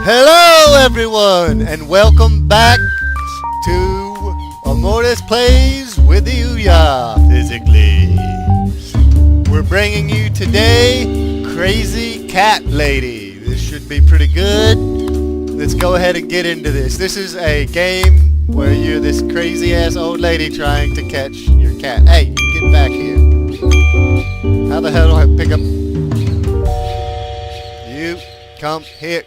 Hello everyone, and welcome back to Ammortis Plays with the Ouya, physically. We're bringing you today Crazy Cat Lady. This should be pretty good. Let's go ahead and get into this. This is a game where you're this crazy ass old lady trying to catch your cat. Hey, get back here. How the hell do I pick up? You, come here.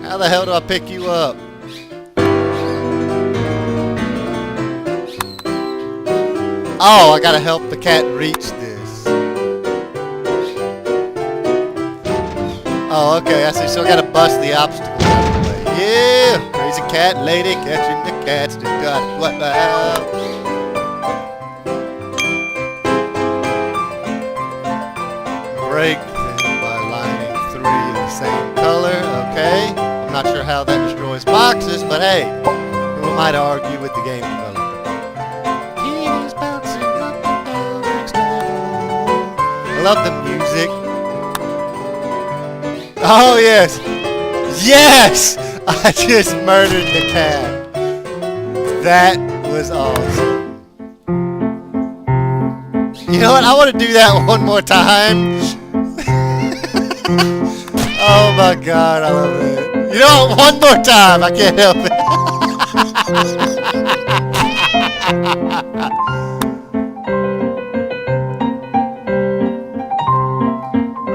How the hell do I pick you up? Oh, I gotta help the cat reach this. Oh, okay, I see. So I gotta bust the obstacle out of the way. Yeah! Crazy cat lady catching the cats. What the hell? Break them by lining 3 in the same color. Okay. I'm not sure how that destroys boxes, but hey, who am I to argue with the game developer? Kitty's bouncing up and down next level. I love the music. Oh yes! Yes! I just murdered the cat. That was awesome. You know what? I want to do that one more time. Oh my god, I love it. You know what? One more time. I can't help it.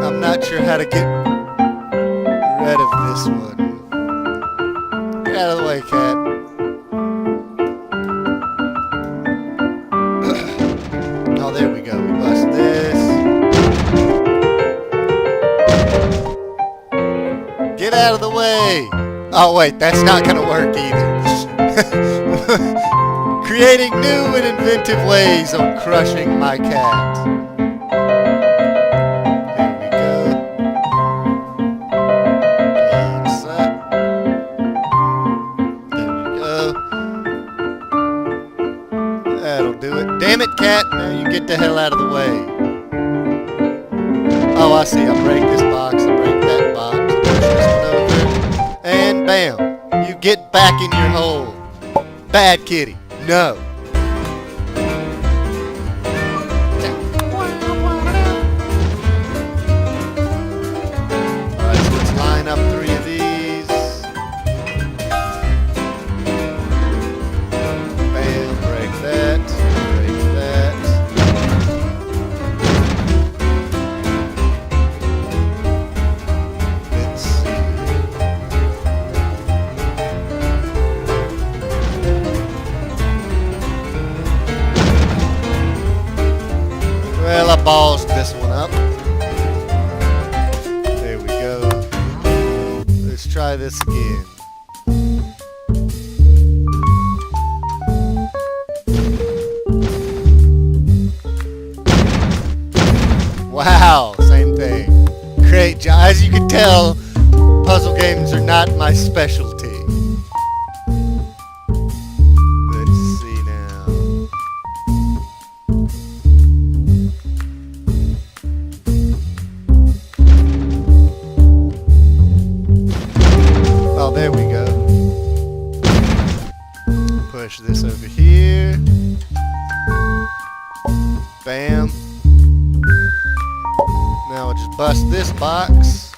I'm not sure how to get rid of this one. Get out of the way, cat. Oh, there we go. We bust this. Get out of the way! Oh wait, that's not gonna work either. Creating new and inventive ways of crushing my cat. Here we go. Set. There we go. That'll do it. Damn it, cat! Now you get the hell out of the way. Oh, I see. I'll break this box. I'll break that box. And bam, you get back in your hole. Bad kitty. No. Alright, so let's line up 3 of these. Bam, break that. Break that. Let's see. Well, I ballsed this one up. There we go. Let's try this again. Wow, same thing. Great job. As you can tell, puzzle games are not my specialty. Let's see now. Oh, there we go. Push this over here. Bam. Now I'll just bust this box.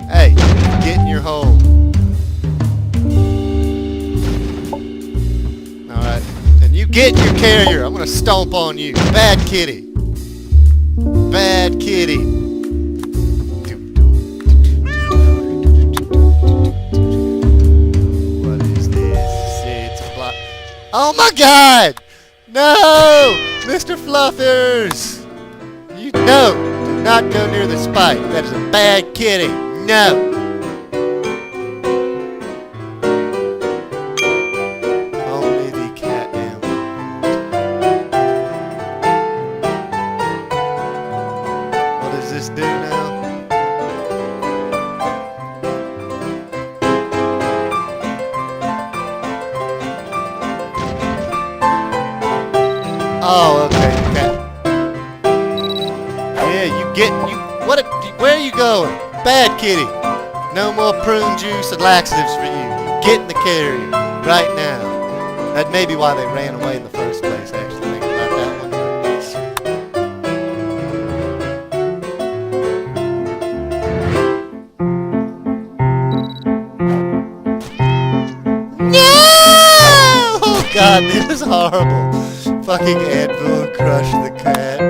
Hey, get in your hole. Alright. And you get in your carrier. I'm gonna stomp on you. Bad kitty. Bad kitty. Oh my god! No! Mr. Fluffers! You do not go near the spike. That is a bad kitty. No! Only the cat am. What does this do now? Oh, okay, cat. Yeah, you get, you, what, where are you going? Bad kitty. No more prune juice and laxatives for you. Get in the carrier right now. That may be why they ran away in the first place, actually. Think about that one. No! Oh God, this is horrible. Fucking anvil crushed the cat.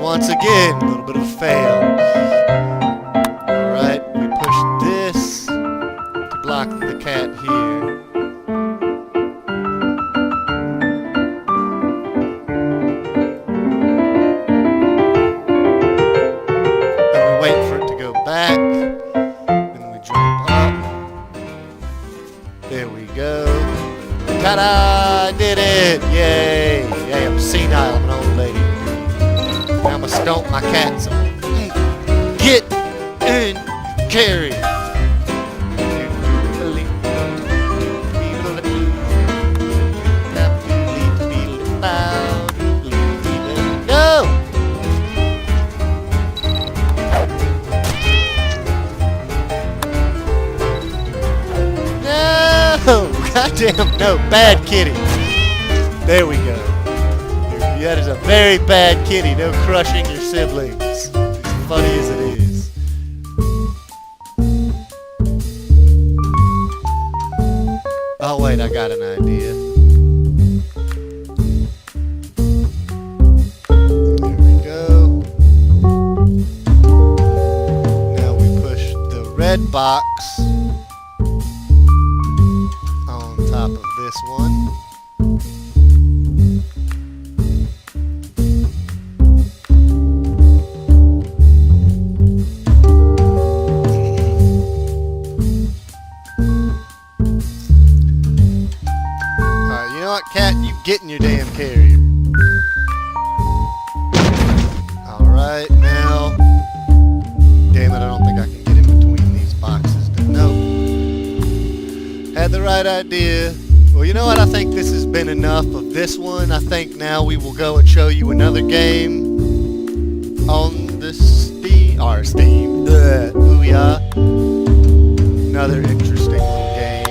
Once again, a little bit of a fail. Alright, we push this to block the cat here. Then we wait for it to go back. Then we jump up. There we go. Ta-da! I did it! Yay! Yay, I'm senile, I'm an old lady. I'm gonna stomp my cat some. Get in carry. Go! No! Goddamn no! Bad kitty. There we go. That is a very bad kitty. No crushing your siblings. As funny as it is. Oh wait, I got an idea. There we go. Now we push the red box on top of this one. Cat, you get in your damn carrier. Alright, now. Damn it, I don't think I can get in between these boxes. Nope. Had the right idea. Well, you know what? I think this has been enough of this one. I think now we will go and show you another game on the Steam. Ouya. Another interesting little game.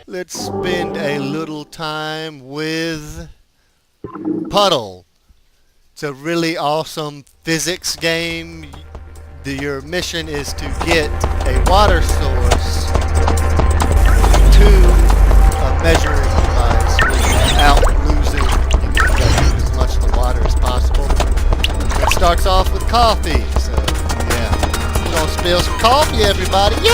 Let's spend a little time with Puddle. It's a really awesome physics game. Your mission is to get a water source to a measuring device without losing as much of the water as possible. It starts off with coffee, so yeah. We're gonna spill some coffee, everybody. Yay!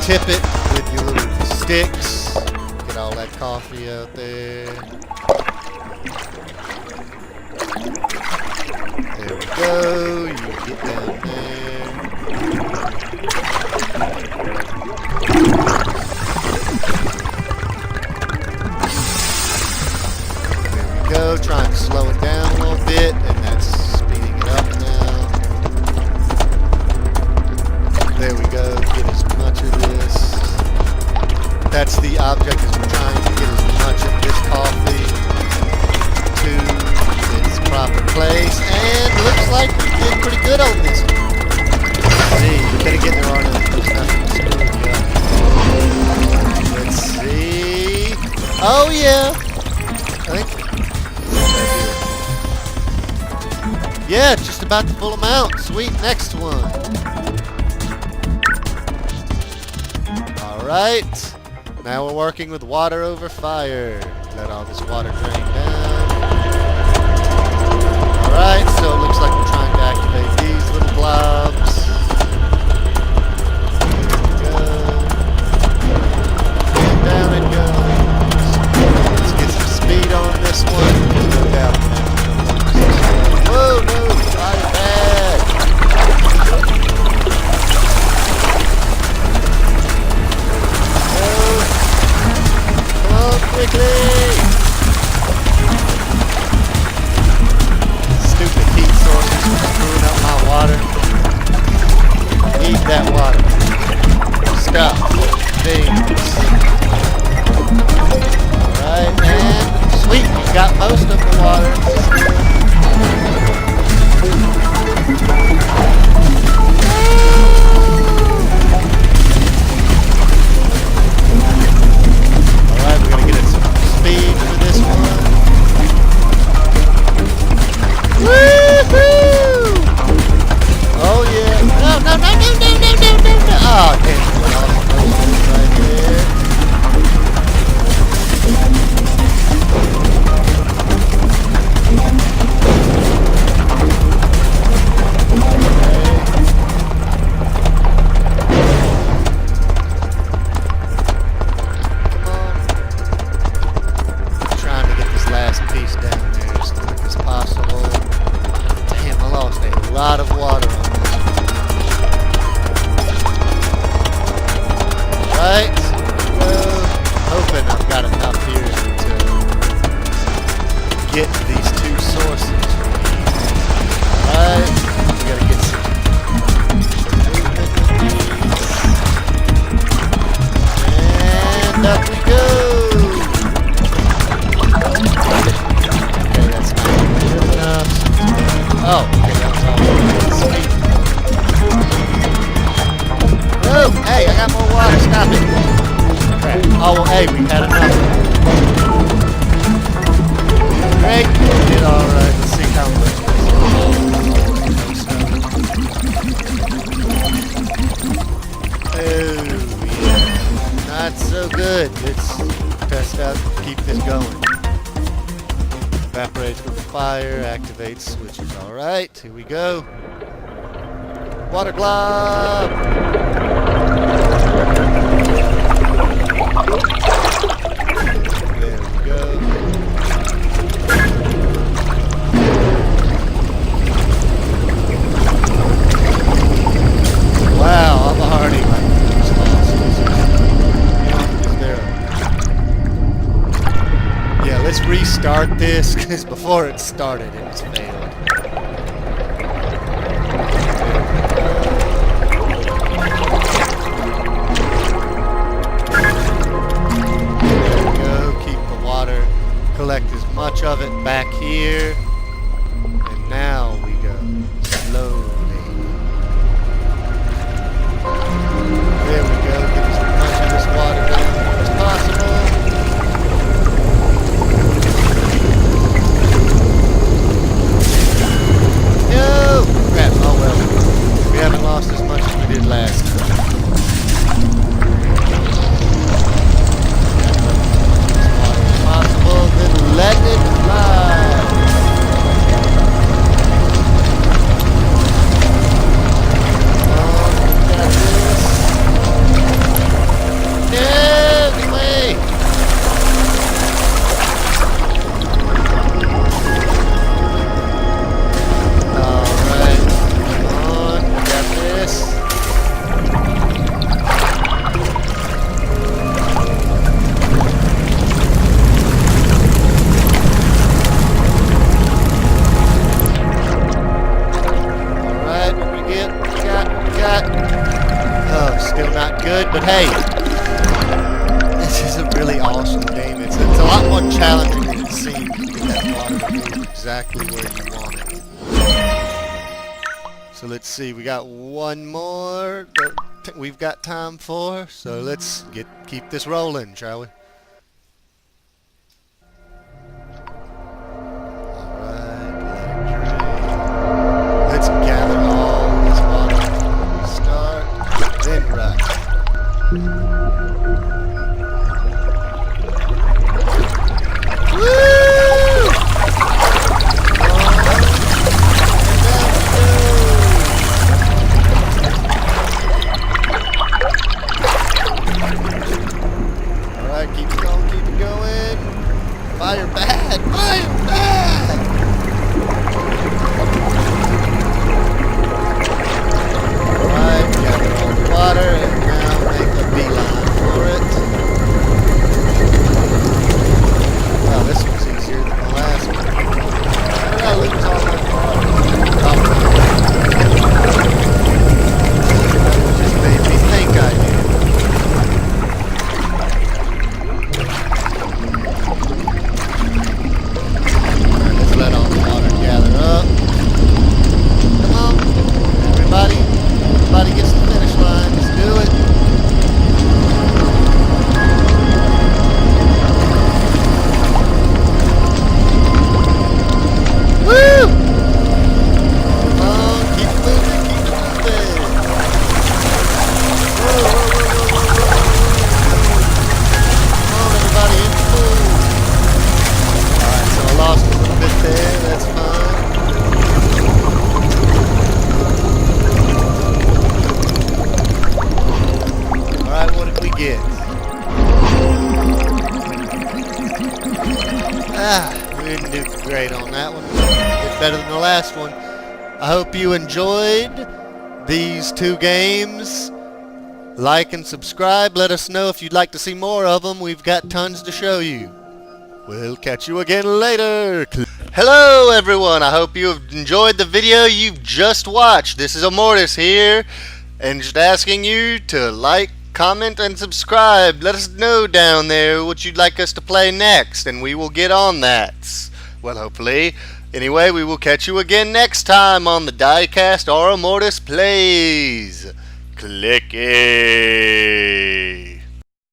Tip it with your little sticks. Get all that coffee out there. There we go. You get down there. There we go. Trying to slow it down a little bit, and that's speeding it up now. There we go. Get as much of this. That's the object, is we're trying to get as much of this coffee to its proper place, and looks like we did pretty good on this one. Let's see, we better get there on it. There's nothing screwing up. Let's see. Oh yeah. I think. Yeah, it's just about the full amount. Sweet, next one. Alright. Now we're working with water over fire. Let all this water drain down. Alright, so it looks like we're trying to activate these little blobs. There we go. things. Alright, and sweet, we got most of the water. Alright, we're gonna get some speed for this one. Woohoo! Oh yeah. No. Oh, damn. Right there. Trying to get this last piece down there as quick as possible. Damn, I lost a lot of water on this. Right, well, hoping I've got enough here to get these two sources. Alright, we gotta get some movement with these. And up we go! Okay, that's not good enough. Oh, okay, that was all sweet. Oh, hey, I got more water. Stop it. Crap. Oh, well, hey, we had enough. Great. We did all right. Let's see how much oh, yeah. Not so good. Let's test out, keep this going. Evaporates with fire, activates switches. All right, here we go. Water glob. There we go. Wow, I'm already like lost. Is there? Yeah, let's restart this because before it started, it was failed. Collect as much of it back here, and now we go slowly. There we go, get as much of this water down as possible. No! Crap, oh well. We haven't lost as much as we did last time. Then let it fly. Got this. No way. Alright, come on, we got this. Oh, still not good, but hey, this is a really awesome game. It's a lot more challenging than it seems to get that water to move exactly where you want it. So let's see, we got one more that we've got time for, so let's keep this rolling, shall we? Alright, let it drain. Let's gather all this water before we start, then run. Woo! Alright, keep it going, keep it going. Fire bad! Fire bad! Alright, gather all the water and now make a beeline for it. get. We didn't do great on that one. Did better than the last one. I hope you enjoyed these 2 games. Like and subscribe. Let us know if you'd like to see more of them. We've got tons to show you. We'll catch you again later. Hello everyone. I hope you have enjoyed the video you've just watched. This is Ammortis here, and just asking you to like, comment, and subscribe. Let us know down there what you'd like us to play next, and we will get on that. Well, hopefully. Anyway, we will catch you again next time on the Diecast or Ammortis Plays. Clicky.